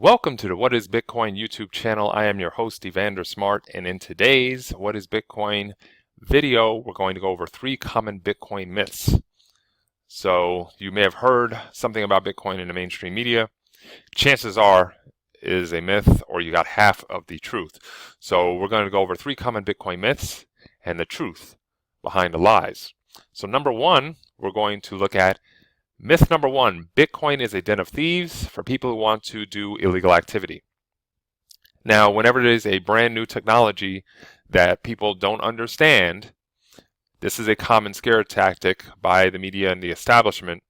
Welcome to the What is Bitcoin YouTube channel. I am your host, Evander Smart, and in today's What is Bitcoin video, we're going to go over 3 common Bitcoin myths. So you may have heard something about Bitcoin in the mainstream media. Chances are it is a myth, or you got half of the truth. So we're going to go over 3 common Bitcoin myths and the truth behind the lies. So number 1, we're going to look at myth number 1, Bitcoin is a den of thieves for people who want to do illegal activity. Now, whenever there is a brand new technology that people don't understand, this is a common scare tactic by the media and the establishment.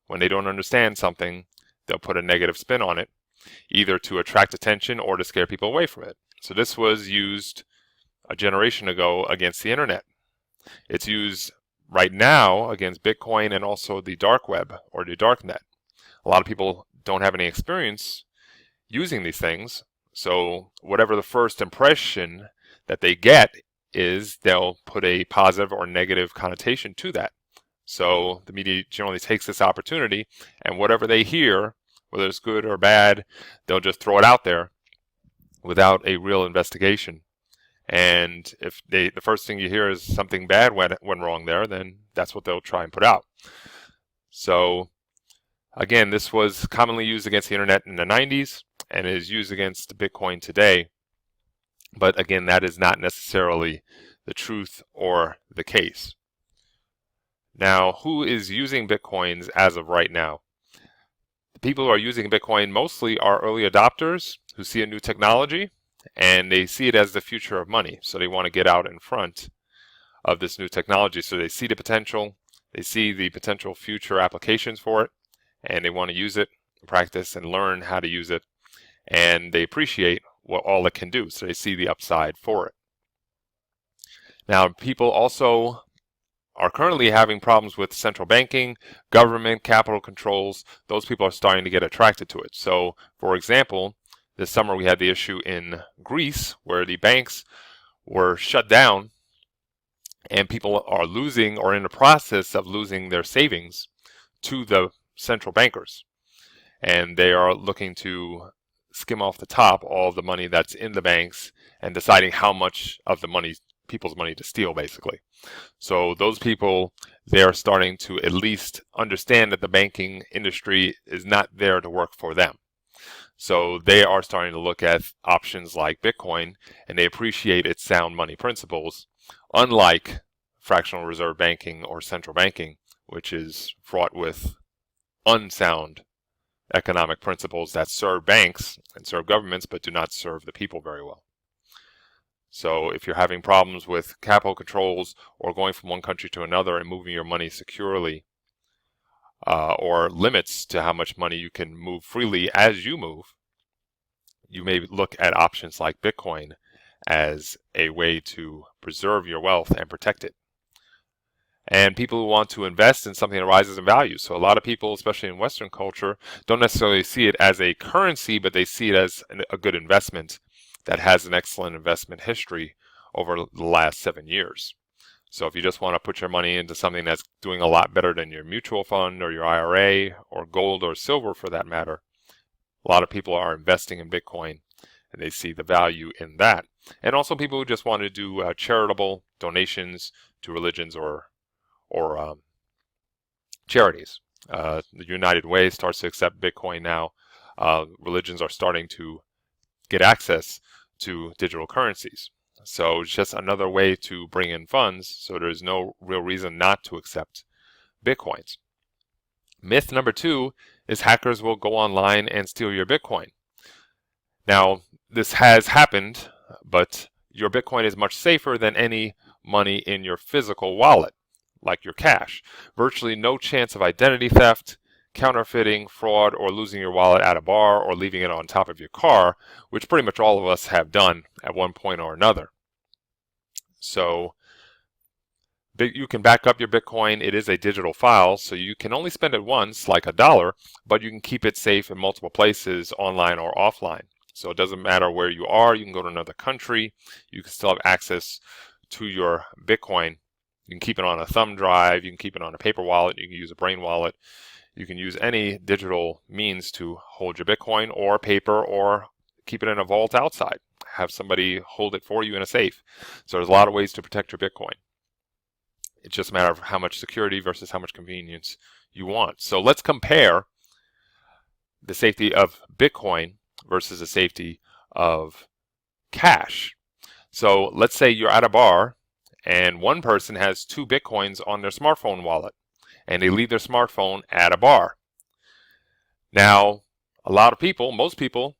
When they don't understand something, they'll put a negative spin on it, either to attract attention or to scare people away from it. So this was used a generation ago against the internet. It's used right now against Bitcoin and also the dark web or the dark net. A lot of people don't have any experience using these things, so whatever the first impression that they get is, they'll put a positive or negative connotation to that. So the media generally takes this opportunity, and whatever they hear, whether it's good or bad, they'll just throw it out there without a real investigation. And if the first thing you hear is something bad went wrong there, then that's what they'll try and put out. So again, this was commonly used against the internet in the 90s and is used against Bitcoin today. But again, that is not necessarily the truth or the case. Now, who is using Bitcoins as of right now? The people who are using Bitcoin mostly are early adopters who see a new technology, and they see it as the future of money. So they want to get out in front of this new technology. So they see the potential, they see the potential future applications for it, and they want to use it, practice, and learn how to use it. And they appreciate what all it can do. So they see the upside for it. Now, people also are currently having problems with central banking, government, capital controls. Those people are starting to get attracted to it. So, for example, this summer we had the issue in Greece where the banks were shut down and people are losing or in the process of losing their savings to the central bankers. And they are looking to skim off the top all the money that's in the banks and deciding how much of the money, people's money, to steal, basically. So those people, they are starting to at least understand that the banking industry is not there to work for them. So they are starting to look at options like Bitcoin, and they appreciate its sound money principles, unlike fractional reserve banking or central banking, which is fraught with unsound economic principles that serve banks and serve governments but do not serve the people very well. So if you're having problems with capital controls or going from one country to another and moving your money securely, or limits to how much money you can move freely as you move, you may look at options like Bitcoin as a way to preserve your wealth and protect it. And people who want to invest in something that rises in value. So a lot of people, especially in Western culture, don't necessarily see it as a currency, but they see it as a good investment that has an excellent investment history over the last 7 years. So if you just want to put your money into something that's doing a lot better than your mutual fund or your IRA or gold or silver for that matter, a lot of people are investing in Bitcoin and they see the value in that. And also people who just want to do charitable donations to religions or charities. The United Way starts to accept Bitcoin now. Religions are starting to get access to digital currencies. So it's just another way to bring in funds, so there's no real reason not to accept Bitcoins. Myth number 2 is hackers will go online and steal your Bitcoin. Now, this has happened, but your Bitcoin is much safer than any money in your physical wallet, like your cash. Virtually no chance of identity theft, counterfeiting, fraud, or losing your wallet at a bar or leaving it on top of your car, which pretty much all of us have done at one point or another. So you can back up your Bitcoin. It is a digital file, so you can only spend it once, like $1, but you can keep it safe in multiple places, online or offline. So it doesn't matter where you are. You can go to another country. You can still have access to your Bitcoin. You can keep it on a thumb drive. You can keep it on a paper wallet. You can use a brain wallet. You can use any digital means to hold your Bitcoin, or paper, or keep it in a vault outside. Have somebody hold it for you in a safe. So there's a lot of ways to protect your Bitcoin. It's just a matter of how much security versus how much convenience you want. So let's compare the safety of Bitcoin versus the safety of cash. So let's say you're at a bar and one person has 2 Bitcoins on their smartphone wallet, and they leave their smartphone at a bar. Now, a lot of people, most people,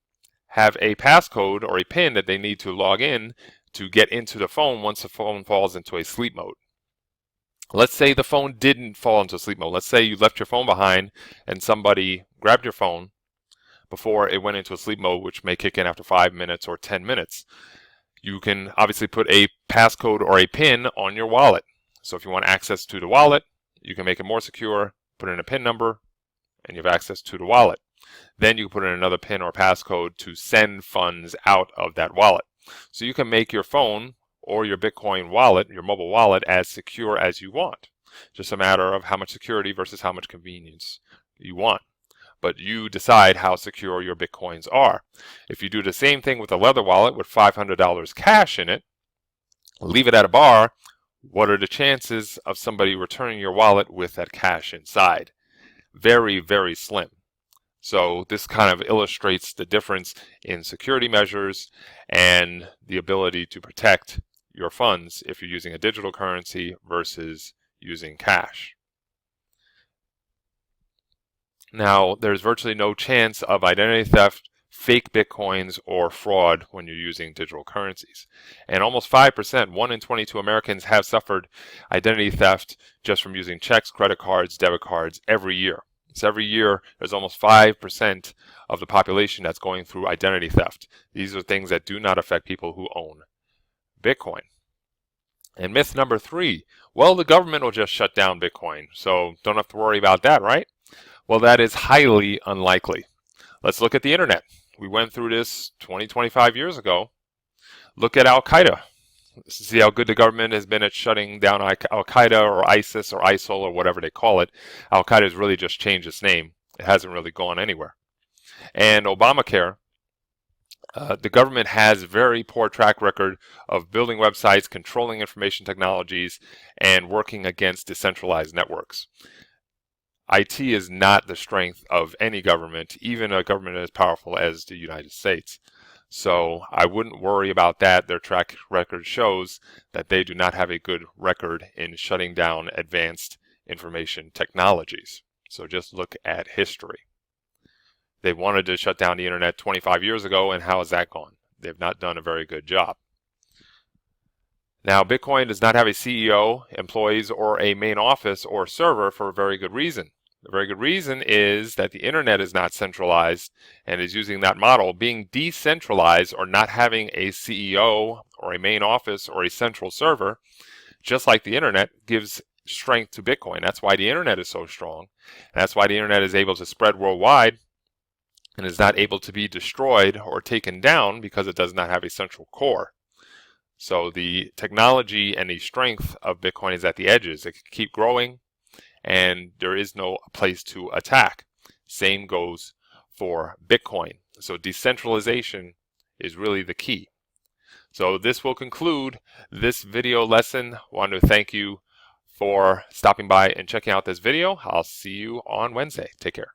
have a passcode or a PIN that they need to log in to get into the phone once the phone falls into a sleep mode. Let's say the phone didn't fall into sleep mode. Let's say you left your phone behind and somebody grabbed your phone before it went into a sleep mode, which may kick in after 5 minutes or 10 minutes. You can obviously put a passcode or a PIN on your wallet. So if you want access to the wallet, you can make it more secure, put in a PIN number, and you have access to the wallet. Then you can put in another PIN or passcode to send funds out of that wallet. So you can make your phone or your Bitcoin wallet, your mobile wallet, as secure as you want. Just a matter of how much security versus how much convenience you want. But you decide how secure your Bitcoins are. If you do the same thing with a leather wallet with $500 cash in it, leave it at a bar, what are the chances of somebody returning your wallet with that cash inside? Very, very slim. So this kind of illustrates the difference in security measures and the ability to protect your funds if you're using a digital currency versus using cash. Now, there's virtually no chance of identity theft, fake Bitcoins, or fraud when you're using digital currencies. And almost 5%, 1 in 22 Americans have suffered identity theft just from using checks, credit cards, debit cards every year. So every year, there's almost 5% of the population that's going through identity theft. These are things that do not affect people who own Bitcoin. And myth number 3, well, the government will just shut down Bitcoin, so don't have to worry about that, right? Well, that is highly unlikely. Let's look at the internet. We went through this 20, 25 years ago. Look at Al-Qaeda. See how good the government has been at shutting down Al-Qaeda or ISIS or ISIL or whatever they call it. Al-Qaeda has really just changed its name. It hasn't really gone anywhere. And Obamacare, the government has a very poor track record of building websites, controlling information technologies, and working against decentralized networks. IT is not the strength of any government, even a government as powerful as the United States. So I wouldn't worry about that. Their track record shows that they do not have a good record in shutting down advanced information technologies. So just look at history. They wanted to shut down the internet 25 years ago, and how has that gone? They've not done a very good job. Now, Bitcoin does not have a CEO, employees, or a main office or server for a very good reason. The very good reason is that the internet is not centralized and is using that model. Being decentralized, or not having a CEO or a main office or a central server, just like the internet, gives strength to Bitcoin. That's why the internet is so strong. And that's why the internet is able to spread worldwide and is not able to be destroyed or taken down, because it does not have a central core. So the technology and the strength of Bitcoin is at the edges. It can keep growing, and there is no place to attack. Same goes for Bitcoin. So decentralization is really the key. So this will conclude this video lesson. I want to thank you for stopping by and checking out this video. I'll see you on Wednesday. Take care.